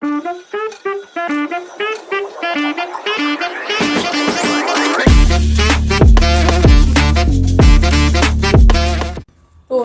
तो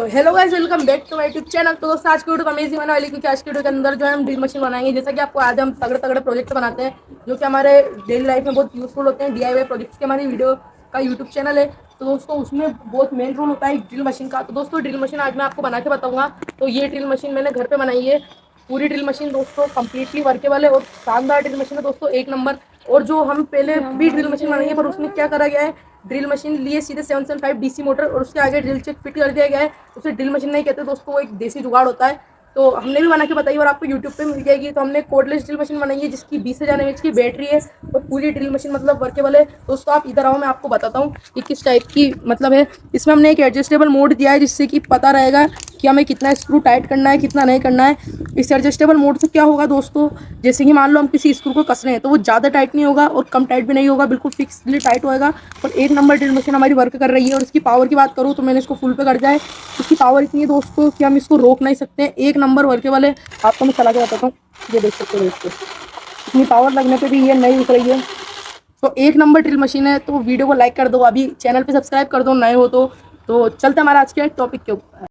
hello guys, welcome back to my YouTube channel. तो दोस्तों आज की वीडियो अमेजिंग होने वाली, क्योंकि आज की वीडियो के अंदर जो है हम ड्रिल मशीन बनाएंगे। जैसा कि आपको आज हम तगड़े तगड़े प्रोजेक्ट बनाते हैं जो कि हमारे डेली लाइफ में बहुत यूजफुल होते हैं। DIY प्रोजेक्ट्स के हमारी वीडियो का यूट्यूब चैनल है। तो दोस्तों उसमें बहुत मेन रोल होता है ड्रिल मशीन का। तो दोस्तों ड्रिल मशीन आज मैं आपको बना के बताऊँगा। तो ये ड्रिल मशीन मैंने घर पर बनाई है। पूरी ड्रिल मशीन दोस्तों कम्प्लीटली वर्केबल है और शानदार ड्रिल मशीन है दोस्तों, एक नंबर। और जो हम पहले भी ड्रिल मशीन बनाई है, पर उसमें क्या करा गया है, ड्रिल मशीन लिए सीधे 775 DC मोटर और उसके आगे ड्रिल चेक फिट कर दिया गया है। उसे ड्रिल मशीन नहीं कहते दोस्तों, वो एक देसी जुगाड़ होता है। तो हमने भी बना के बताई और आपको यूट्यूब पे मिल जाएगी। तो हमने कॉर्डलेस ड्रिल मशीन बनाई है जिसकी 20,000 mAh की बैटरी है और पूरी ड्रिल मशीन मतलब वर्केबल है। दोस्तों आप इधर आओ, मैं आपको बताता हूँ कि किस टाइप की मतलब है। इसमें हमने एक एडजस्टेबल मोड दिया है जिससे कि पता रहेगा कि हमें कितना स्क्रू टाइट करना है, कितना नहीं करना है। इस एडजस्टेबल मोड से क्या होगा दोस्तों, जैसे कि मान लो हम किसी स्क्रू को कस रहे हैं तो वो ज़्यादा टाइट नहीं होगा और कम टाइट भी नहीं होगा, बिल्कुल फिक्सली टाइट होएगा। और एक नंबर ड्रिल मशीन हमारी वर्क कर रही है। और इसकी पावर की बात करूँ तो मैंने इसको फुल पे कर दिया है। इसकी पावर इतनी है दोस्तों कि हम इसको रोक नहीं सकते हैं। एक नंबर वर्केबल है। आपको मैं चला के बताता हूँ, ये देख सकते हो दोस्तों, इतनी पावर लगने पे भी ये नहीं रुक रही है। तो एक नंबर ड्रिल मशीन है। तो वीडियो को लाइक कर दो, अभी चैनल पे सब्सक्राइब कर दो नए हो तो चलते हमारा आज के टॉपिक के ऊपर।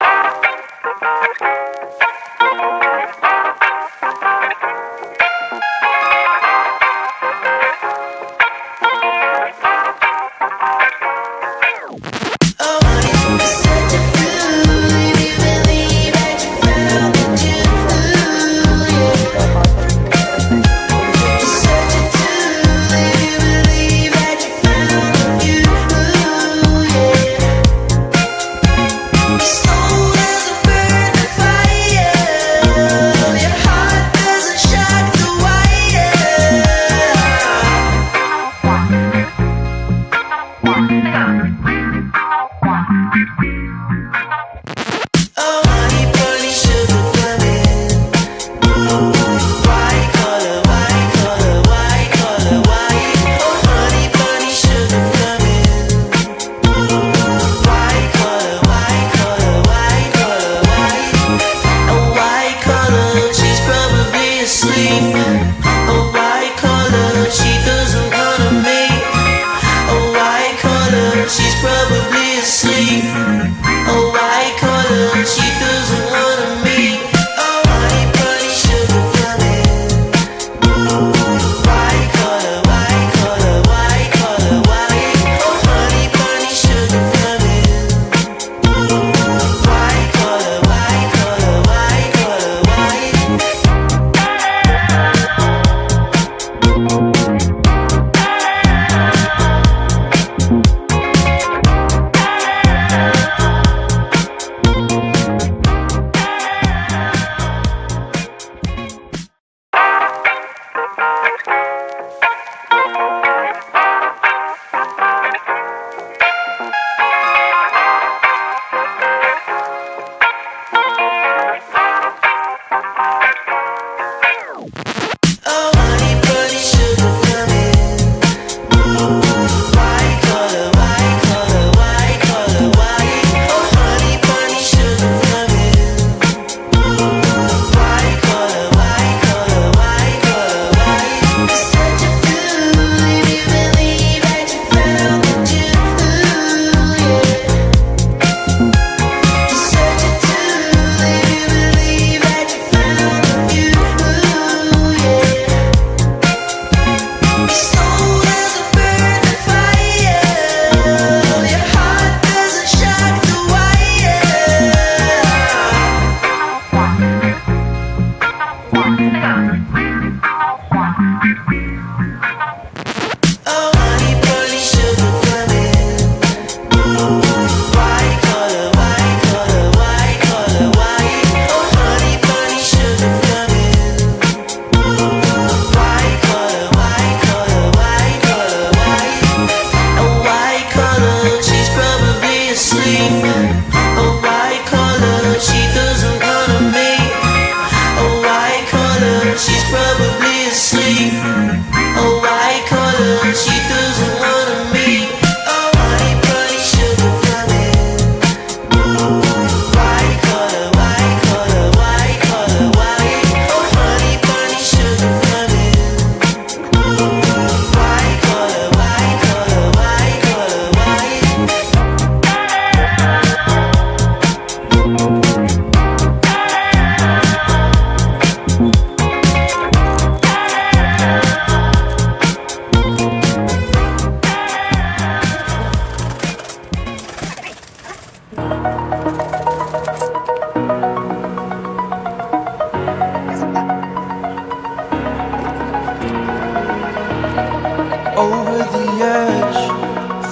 over the edge.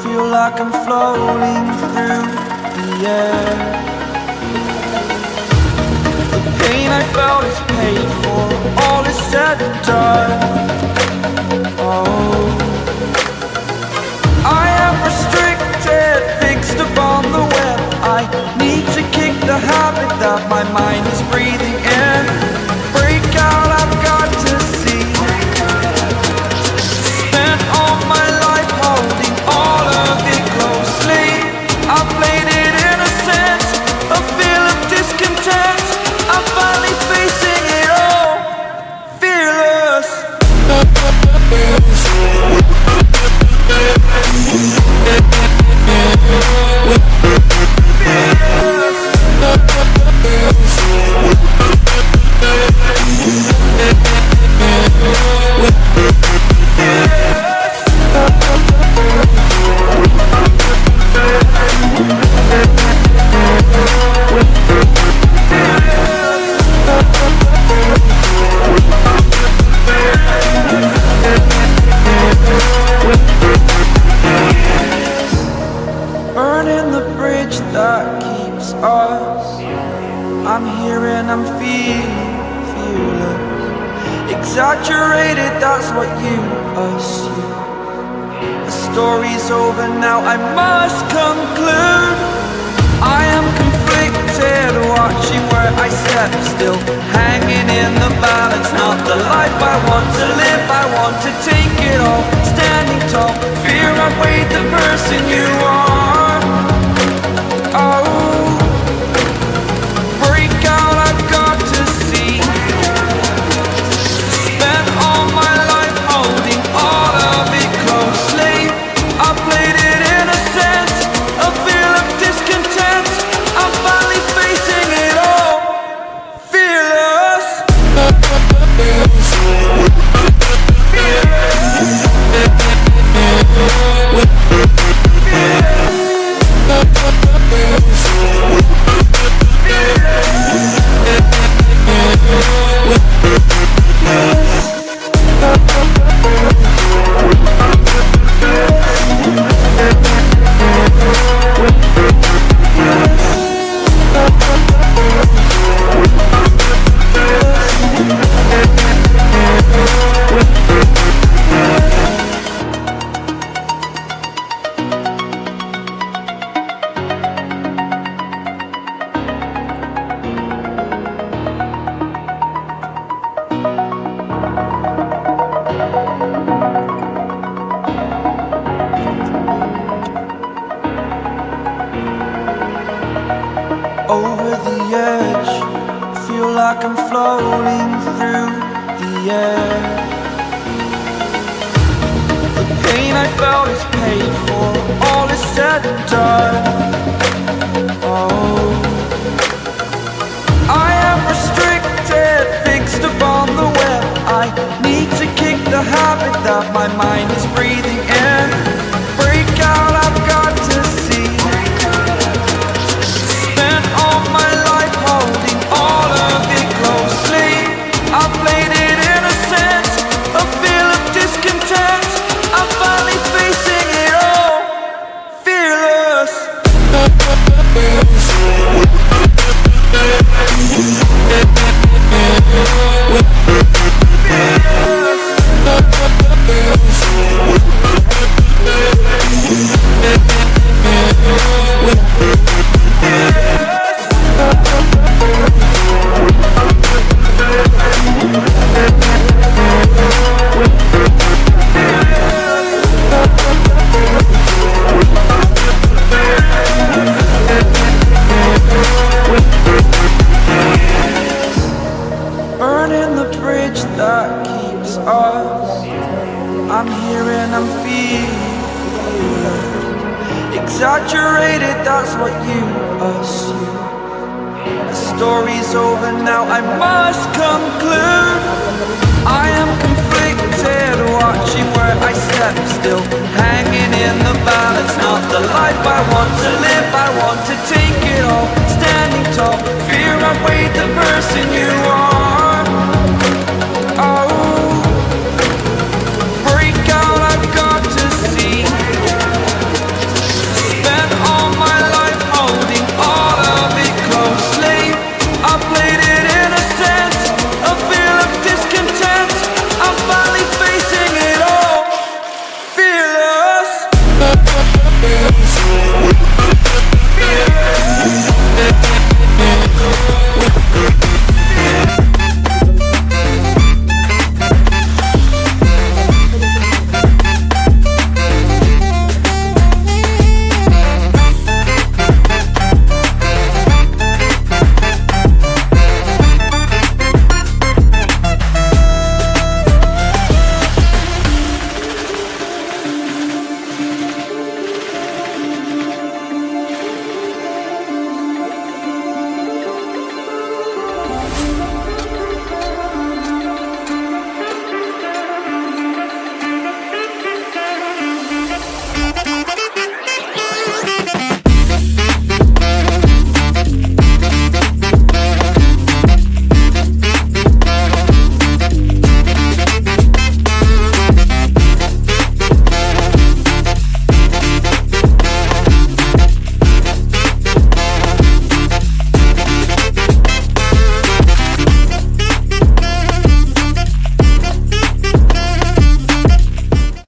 Feel like I'm floating through the air. The pain I felt is paid for, all is said and done. Oh, I am restricted, fixed upon the web. I need to kick the habit that my mind is breathing in. Break out, I've got to see. Spent all my life holding all of it closely. I played it innocent, a feel of discontent. I'm finally facing it all, fearless. Burning the bridge that keeps us. I'm here and I'm feeling fearless. Exaggerated, that's what you assume. The story's over now, I must conclude. I am conflicted, watching where I step still, hanging in the balance. Not the life I want to live, I want to take it all. Standing tall, fear outweighed the person you are. Oh, break out, I've got to see. Spent all my life holding all of it closely. I played it innocent, a feel of discontent. I'm finally facing it all, fearless. Over the edge, feel like I'm floating through the air. The pain I felt is paid for, all is said and done. Oh, I am restricted, fixed upon the web. I need to kick the habit that my mind is breathing in. Break out, I've got to see. Spent all my life holding all of it closely. I played it innocent, a feel of discontent. I'm finally facing it all, fearless. Burning the bridge that keeps us. I'm here and I'm feeling exaggerated, that's what you assume. The story's over now, I must conclude.